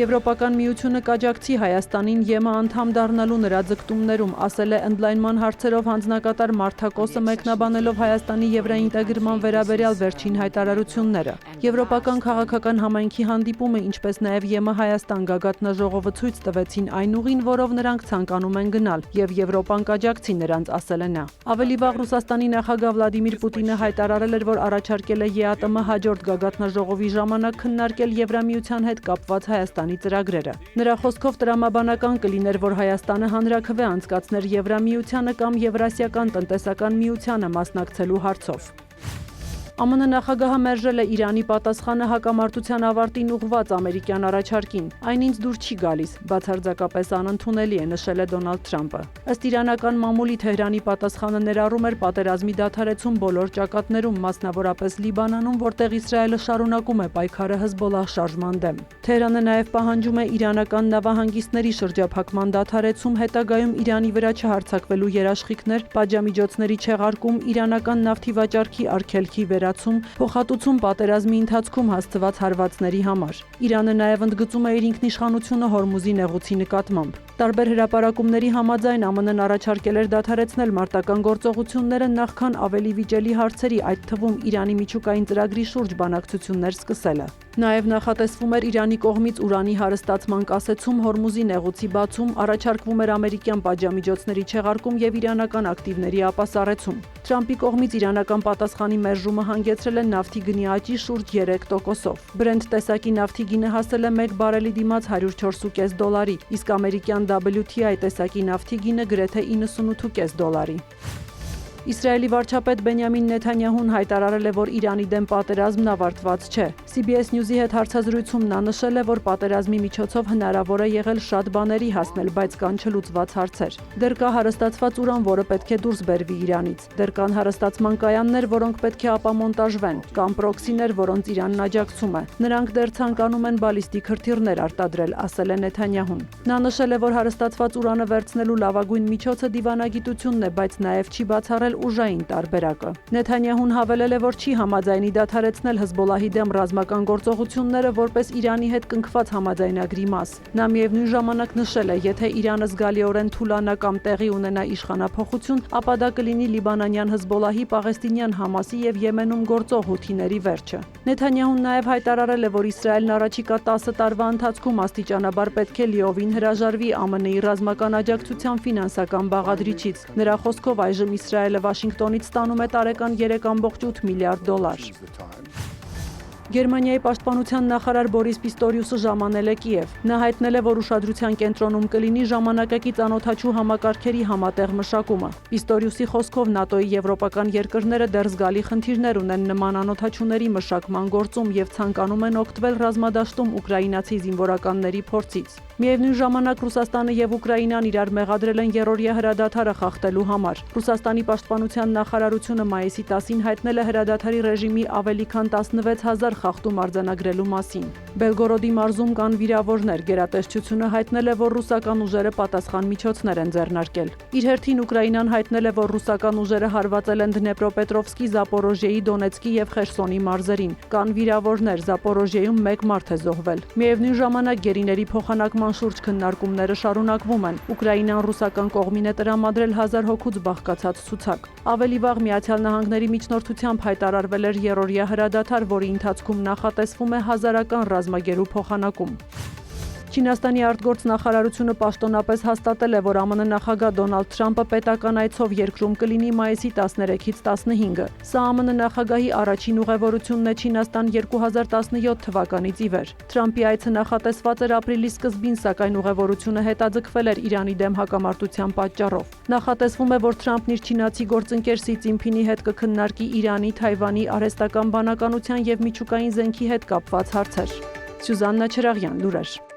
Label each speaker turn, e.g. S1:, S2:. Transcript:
S1: Եվրոպական միությունը կաջակցի Հայաստանին ԵՄ անդամ դառնալու նրա ձգտումներում, ասել է ընդլայնման հարցերով հանձնակատար Մարտակոսը մեկնաբանելով Հայաստանի եվրաինտեգրման վերաբերյալ վերջին հայտարարությունները։ Եվրոպական քաղաքական համայնքի հանդիպումը, ինչպես նաև ԵՄ Հայաստան գագաթնաժողովը ցույց տվեցին այն ուղին, որով նրանք ցանկանում են գնալ, եւ Եվրոպան կաջակցի նրանց, ասել է նա։ Ավելի վաղ Ռուսաստանի նախագահ Վլադիմիր Պուտինը հայտարարել էր, որ առաջարկել է ԵԱՏՄ հաջորդ գագաթնաժողովի ժամանակ քննարկել Եվրամիության հետ կապված Հայաստանի ծրագրերը։ Նրա խոսքով տրամաբանական կլիներ, որ Հայաստանը հանրաքվե անցկացներ Եվրամիությանը կամ Եվրասիական տնտեսական միությանը մասնակցելու հարցով։ ԱՄՆ նախագահը մերժել է Իրանի պատասխանը հակամարտության ավարտին ուղղված ամերիկյան առաջարկին։ Այն ինձ դուր չի գալիս, բացարձակապես անընդունելի է, նշել է Դոնալդ Թրամփը։ Ըստ իրանական մամուլի Թեհրանի պատասխանը ներառում էր պատերազմի դադարեցում բոլոր ճակատներում, մասնավորապես Լիբանանում, որտեղ Իսրայելը շարունակում է պայքարը Հեզբոլլահ շարժման դեմ։ Թեհրանը նաև պահանջում է իրանական նավահանգիստների շրջափակման դադարեցում, հետագայում Իրանի վրա չհարձակվելու երաշխիքներ, պատժամիջոցների չեղարկում, իրանական նավթի վաճառքի արգելքի փոխհատուցում պատերազմի ընթացքում հասցված հարվածների համար։ Իրանը նաև ընդգծում է իր ինքնիշխանությունը Հորմուզի նեղուցի նկատմամբ։ Տարբեր հրապարակումների համաձայն ԱՄՆ-ն առաջարկել էր դադարեցնել մարտական գործողությունները նախքան ավելի վիճելի հարցերի, այդ թվում Իրանի միջուկային ծրագրի շուրջ բանակցություններ սկսելը։ Նաև նախատեսվում էր Իրանի կողմից ուրանի հարստացման կասեցում, Հորմուզի նեղուցի բացում, առաջարկվում էր ամերիկյան պատժամիջոցների չեղարկում եւ իրանական ակտիվների ապասառեցում։ Թրամփի կողմից իրանական պատասխանի մերժումը հանգեցրել է նավթի գնի աճի շուրջ 3%-ով։ Brent տեսակի նավթի գինը հասել է 1 բարելի դիմաց $104.5, իսկ ամերիկյան WTI տեսակի նավթի գինը գրեթե $98.5։ Իսրայելի վարչապետ Բենյամին Նեթանյահուն հայտարարել է, որ Իրանի դեմ պատերազմն ավարտված չէ։ CBS News-ի հետ հարցազրույցում նա նշել է, որ պատերազմի միջոցով հնարավոր է եղել շատ բաների հասնել, բայց կան չլուծված հարցեր։ Դեռ կա հարստացված ուրան, որը պետք է դուրս բերվի Իրանից։ Դեռ կան հարստացման կայաններ, որոնք պետք է ապամոնտաժվեն, կամ պրոքսիներ, որոնց Իրանն աջակցում է։ Նրանք դեռ ցանկանում են բալիստիկ հրթիռներ արտադրել, ասել է Նեթանյահուն։ Նա նշել է, որ հարստացված ուրանը վերցնելու լավագույն միջոցը դիվանագիտությունն է, բայց նաև չի բացառել ուժային տարբերակը։ Նեթանյահուն հավելել է, որ չի համաձայնի դադարեցնել Հեզբոլլահի դեմ ռազմական գործողությունները որպես Իրանի հետ կնքված համաձայնագրի մաս։ Նա միևնույն ժամանակ նշել է, եթե Իրանը զգալիորեն թուլանա կամ տեղի ունենա իշխանափոխություն, ապա դա կլինի լիբանանյան Հեզբոլլահի, պաղեստինյան Համասի եւ Եմենում գործող հութիների վերջը։ Նեթանյահուն նաև հայտարարել է, որ Իսրայելն առաջիկա 10 տարվա ընթացքում աստիճանաբար պետք է լիովին հրաժարվի ԱՄՆ-ի ռազմական աջակցության ֆինանսական բաղադրիչից։ Նրա խոսքով այժմ Իսրայելը Վաշինգտոնից ստանում է տարեկան $3.8 միլիարդ։ Գերմանիայի պաշտպանության նախարար Բորիս Պիստորիուսը ժամանել է Կիև։ Նա հայտնել է, որ ուշադրության կենտրոնում կլինի ժամանակակից անօդաչու համակարգերի համատեղ մշակումը։ Պիստորիուսի խոսքով ՆԱՏՕ-ի եվրոպական երկրները դեռ զգալի խնդիրներ ունեն նման անօդաչուների մշակման գործում եւ ցանկանում են օգտվել ռազմադաշտում ուկրաինացի զինվորականների փորձից։ Միևնույն ժամանակ Ռուսաստանը եւ Ուկրաինան իրար մեղադրել են երրորդյա հրադադարը խախտելու համար։ Ռուսաստանի պաշտպանության նախարարությունը մայիսի 10-ին հայտնել է հրադադարի ռեժիմի ավելի քան 16,000 խախտում արձանագրելու մասին։ Բելգորոդի մարզում կան վիրավորներ, գերատեսչությունը հայտնել է, որ ռուսական ուժերը պատասխան միջոցներ են ձեռնարկել։ Իր հերթին Ուկրաինան հայտնել է, որ ռուսական ուժերը հարվածել են Դնեպրոպետրովսկի, Զապորոժիեի, Դոնեցկի եւ Խերսոնի մարզերին։ Կան վիրավորներ, Զապորոժիեում 1 մարդ է զոհվել։ Միևնույն ժամանակ գերիների փոխանակման շուրջ քննարկումները շարունակվում են։ Ուկրաինան ռուսական կողմին է տրամադրել 1000 հոգուց բաղկացած ցուցակ։ Ավելի վաղ Միացյալ Նահանգների միջնորդությամբ հայտարարվել էր երրորդյա հրադադար, որի ընթացքում նախատեսվում է 1000-ական ռազմագերու փոխանակում։ Չինաստանի արտգործնախարարությունը պաշտոնապես հաստատել է, որ ԱՄՆ նախագահ Դոնալդ Թրամփը պետական այցով երկրում կլինի մայիսի 13-ից 15-ը։ Սա ԱՄՆ նախագահի առաջին ուղևորությունն է Չինաստան 2017 թվականից ի վեր։ Թրամփի այցը նախատեսված էր ապրիլի սկզբին, սակայն ուղևորությունը հետաձգվել էր Իրանի դեմ հակամարտության պատճառով։ Նախատեսվում է, որ Թրամփն իր չինացի գործընկեր Սի Ցзինփինի հետ կքննարկի Իրանի, Թայվանի, արհեստական բանականության եւ միջուկային զենքի հետ կապված հարցեր։ Սյուզաննա Չրաղյան, լուրեր։